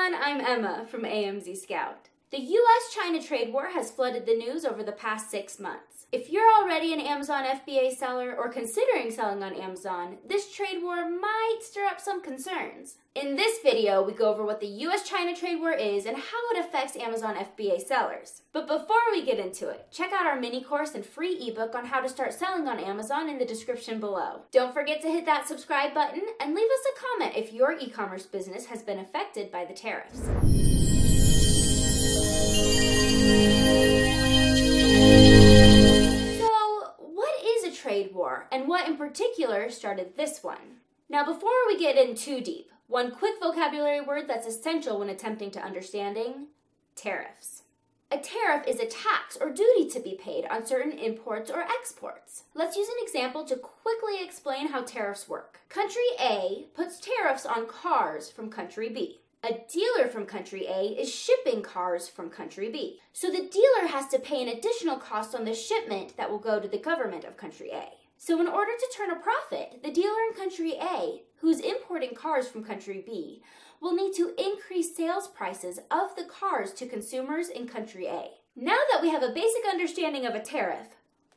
everyone, I'm Emma from AMZScout. The US-China trade war has flooded the news over the past 6 months. If you're already an Amazon FBA seller or considering selling on Amazon, this trade war might stir up some concerns. In this video, we go over what the US-China trade war is and how it affects Amazon FBA sellers. But before we get into it, check out our mini course and free ebook on how to start selling on Amazon in the description below. Don't forget to hit that subscribe button and leave us a comment if your e-commerce business has been affected by the tariffs. Trade war, and what in particular started this one. Now, before we get in too deep, one quick vocabulary word that's essential when attempting to understanding: tariffs. A tariff is a tax or duty to be paid on certain imports or exports. Let's use an example to quickly explain how tariffs work. Country A puts tariffs on cars from country B. A dealer from country A is shipping cars from country B. So the dealer has to pay an additional cost on the shipment that will go to the government of country A. So in order to turn a profit, the dealer in country A, who's importing cars from country B, will need to increase sales prices of the cars to consumers in country A. Now that we have a basic understanding of a tariff,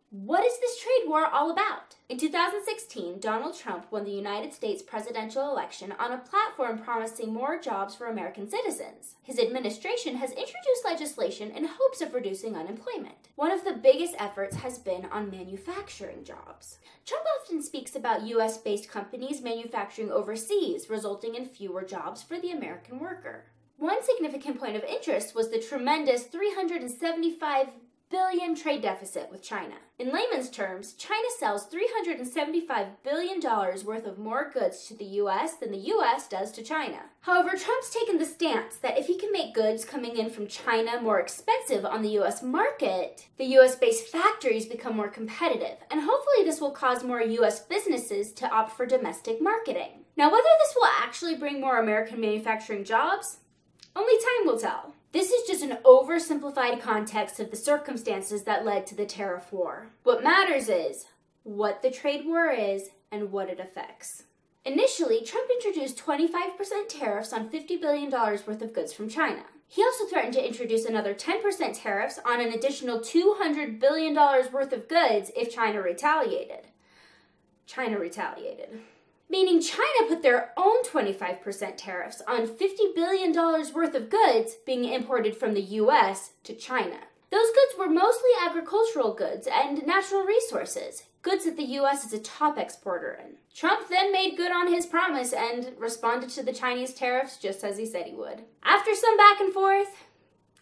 what is this trade war all about? In 2016, Donald Trump won the United States presidential election on a platform promising more jobs for American citizens. His administration has introduced legislation in hopes of reducing unemployment. One of the biggest efforts has been on manufacturing jobs. Trump often speaks about US-based companies manufacturing overseas, resulting in fewer jobs for the American worker. One significant point of interest was the tremendous $375 billion trade deficit with China. In layman's terms, China sells $375 billion worth of more goods to the US than the US does to China. However, Trump's taken the stance that if he can make goods coming in from China more expensive on the US market, the US-based factories become more competitive, and hopefully this will cause more US businesses to opt for domestic marketing. Now, whether this will actually bring more American manufacturing jobs, only time will tell. This is just an oversimplified context of the circumstances that led to the tariff war. What matters is what the trade war is and what it affects. Initially, Trump introduced 25% tariffs on $50 billion worth of goods from China. He also threatened to introduce another 10% tariffs on an additional $200 billion worth of goods if China retaliated. Meaning China put their own 25% tariffs on $50 billion worth of goods being imported from the US to China. Those goods were mostly agricultural goods and natural resources, goods that the US is a top exporter in. Trump then made good on his promise and responded to the Chinese tariffs just as he said he would. After some back and forth,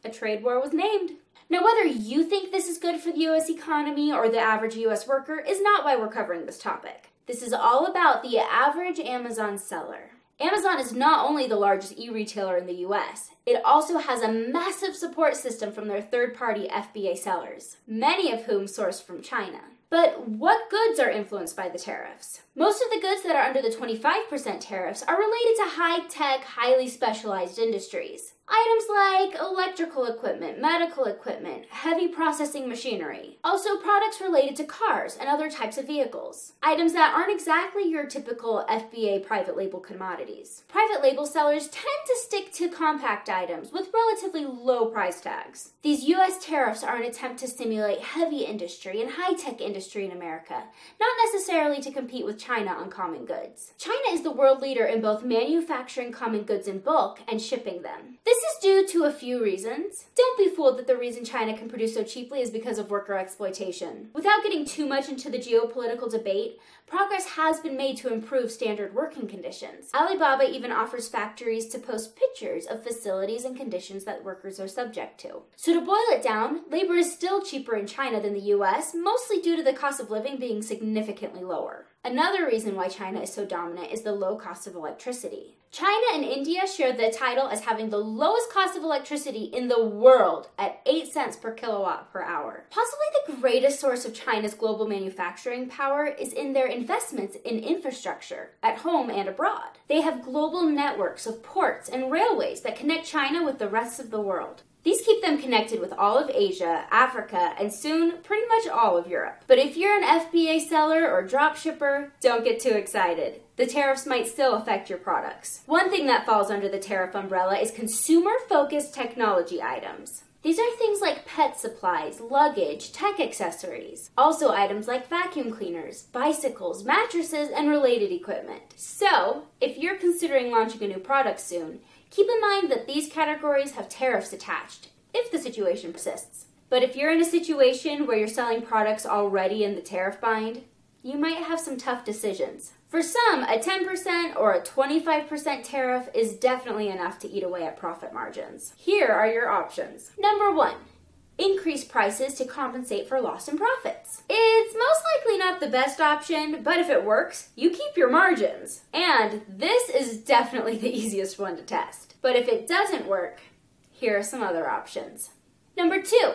a trade war was named. Now, whether you think this is good for the US economy or the average US worker is not why we're covering this topic. This is all about the average Amazon seller. Amazon is not only the largest e-retailer in the US, it also has a massive support system from their third-party FBA sellers, many of whom source from China. But what goods are influenced by the tariffs? Most of the goods that are under the 25% tariffs are related to high-tech, highly specialized industries. Items like electrical equipment, medical equipment, heavy processing machinery. Also products related to cars and other types of vehicles. Items that aren't exactly your typical FBA private label commodities. Private label sellers tend to stick to compact items with relatively low price tags. These US tariffs are an attempt to stimulate heavy industry and high-tech industry in America, not necessarily to compete with China on common goods. China is the world leader in both manufacturing common goods in bulk and shipping them. This is due to a few reasons. Don't be fooled that the reason China can produce so cheaply is because of worker exploitation. Without getting too much into the geopolitical debate, progress has been made to improve standard working conditions. Alibaba even offers factories to post pictures of facilities and conditions that workers are subject to. So to boil it down, labor is still cheaper in China than the US, mostly due to the cost of living being significantly lower. Another reason why China is so dominant is the low cost of electricity. China and India share the title as having the lowest cost of electricity in the world at 8 cents per kilowatt per hour. Possibly the greatest source of China's global manufacturing power is in their investments in infrastructure, at home and abroad. They have global networks of ports and railways that connect China with the rest of the world. These keep them connected with all of Asia, Africa, and soon pretty much all of Europe. But if you're an FBA seller or dropshipper, don't get too excited. The tariffs might still affect your products. One thing that falls under the tariff umbrella is consumer-focused technology items. These are things like pet supplies, luggage, tech accessories. Also items like vacuum cleaners, bicycles, mattresses, and related equipment. So, if you're considering launching a new product soon, keep in mind that these categories have tariffs attached, if the situation persists. But if you're in a situation where you're selling products already in the tariff bind, you might have some tough decisions. For some, a 10% or a 25% tariff is definitely enough to eat away at profit margins. Here are your options. Number 1. Increase prices to compensate for loss in profits. It's most likely not the best option, but if it works, you keep your margins. And this is definitely the easiest one to test. But if it doesn't work, here are some other options. Number 2.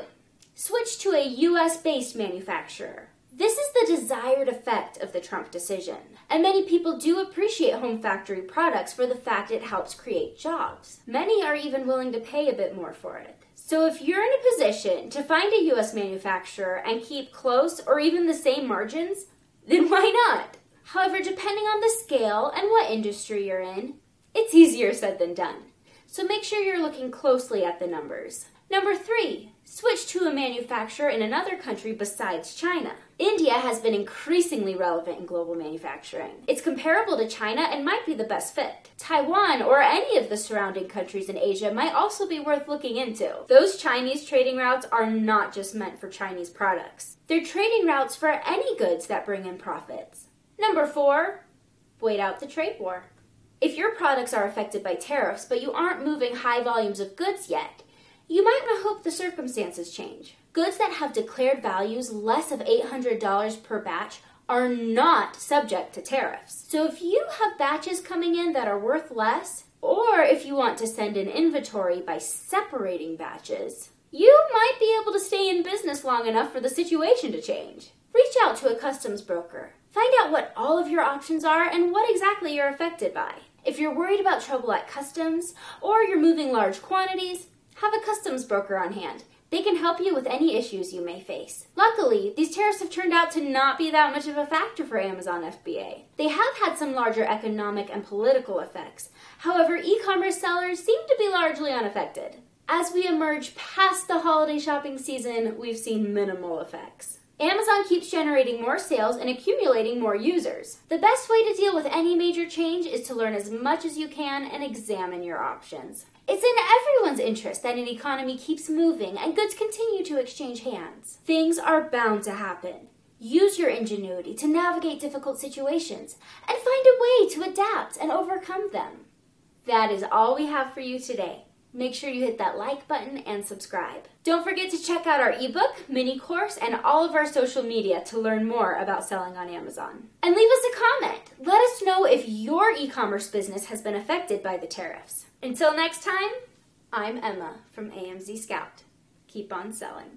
Switch to a US-based manufacturer. This is the desired effect of the Trump decision, and many people do appreciate home factory products for the fact it helps create jobs. Many are even willing to pay a bit more for it. So if you're in a position to find a US manufacturer and keep close or even the same margins, then why not? However, depending on the scale and what industry you're in, it's easier said than done. So make sure you're looking closely at the numbers. Number 3, switch to a manufacturer in another country besides China. India has been increasingly relevant in global manufacturing. It's comparable to China and might be the best fit. Taiwan or any of the surrounding countries in Asia might also be worth looking into. Those Chinese trading routes are not just meant for Chinese products. They're trading routes for any goods that bring in profits. Number 4, wait out the trade war. If your products are affected by tariffs but you aren't moving high volumes of goods yet, you might not hope the circumstances change. Goods that have declared values less of $800 per batch are not subject to tariffs. So if you have batches coming in that are worth less, or if you want to send in inventory by separating batches, you might be able to stay in business long enough for the situation to change. Reach out to a customs broker. Find out what all of your options are and what exactly you're affected by. If you're worried about trouble at customs, or you're moving large quantities, have a customs broker on hand. They can help you with any issues you may face. Luckily, these tariffs have turned out to not be that much of a factor for Amazon FBA. They have had some larger economic and political effects. However, e-commerce sellers seem to be largely unaffected. As we emerge past the holiday shopping season, we've seen minimal effects. Amazon keeps generating more sales and accumulating more users. The best way to deal with any major change is to learn as much as you can and examine your options. It's in everyone's interest that an economy keeps moving and goods continue to exchange hands. Things are bound to happen. Use your ingenuity to navigate difficult situations and find a way to adapt and overcome them. That is all we have for you today. Make sure you hit that like button and subscribe. Don't forget to check out our ebook, mini course, and all of our social media to learn more about selling on Amazon. And leave us a comment. Let us know if your e-commerce business has been affected by the tariffs. Until next time, I'm Emma from AMZScout. Keep on selling.